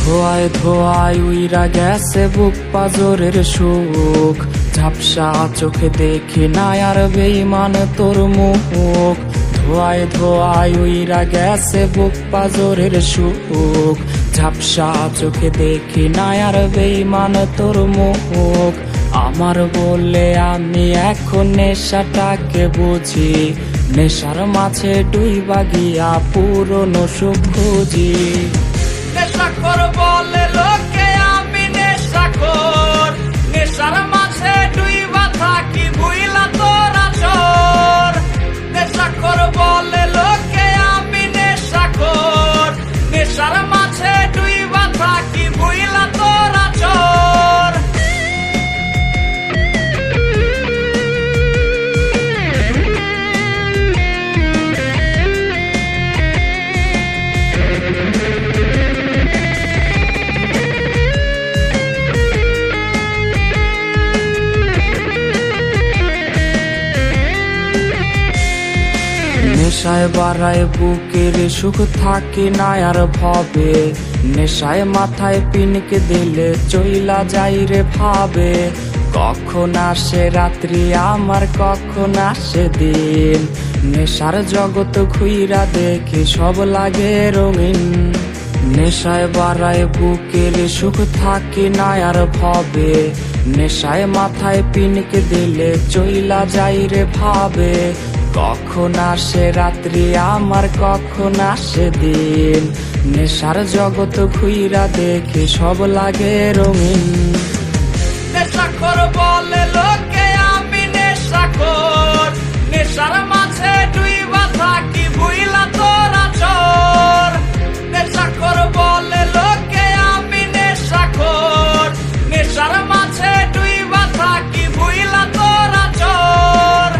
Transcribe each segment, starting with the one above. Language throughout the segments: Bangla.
ধোয়ায় ধোয়ায় উইরা গেছে বুক পাজরের সুখ, ঝাপসা চোখে দেখি না আর বেঈমান তোর মুখ। ধোয়ায় ধোয়ায় উইরা গেছে বুক পাজরের সুখ, ঝাপসা চোখে দেখি না আর বেঈমান তোর মুখ। আমার বলে আমি এখন নেশাটাকে বুঝি, নেশার মাঝে ডুইবা গিয়া পুরনো সুখ খুঁজি। নেশাখোর বলে লোকে আমি নেশাখোর, নেশার মাঝে ডুইবা থাকি ভুইলা তোরা চোর। নেশাখোর বলে লোকে আমি নেশাখোর, নেশার মাঝে ডুইবা থাকি ভুইলা তোরা চোর। নেশায় বাড়ায় বুকের সুখ থাকে না আর ভবে, নেশায় মাথায় পিনকে দিলে চইলা যাই রে ভাবে। কখন আসে রাত্রি আমার কখন আসে দিন, নেশার জগৎ ঘুইরা দেখি সব লাগে রঙিন। নেশায় বাড়ায় বুকের সুখ থাকে না আর ভবে, নেশায় মাথায় পিনকে দিলে চইলা যাই রে ভাবে। কখন আসে রাত্রি আমার কখন আসে দিন, নেশার জগৎ ঘুইরা দেখি সব লাগে রঙিন। নেশাখোর বলে লোকে আমি নেশাখোর, নেশার মাঝে ডুইবা থাকি ভুইলা তোরা চোর। নেশাখোর বলে লোকে আমি নেশাখোর, নেশার মাঝে ডুইবা থাকি ভুইলা তোরা চোর।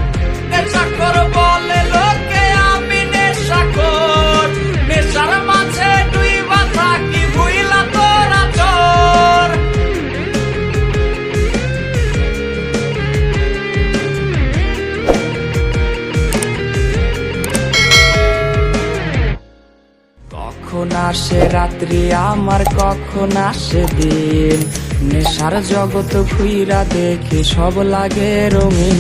নেশাখোর বলে লোকে আমি নেশাখোর, নেশার মাঝে ডুইবা থাকি ভুইলা তোরা চোর। কখন আসে রাত্রি আমার কখন আসে দিন, নেশার জগৎ ঘুইরা দেখি সব লাগে রঙিন।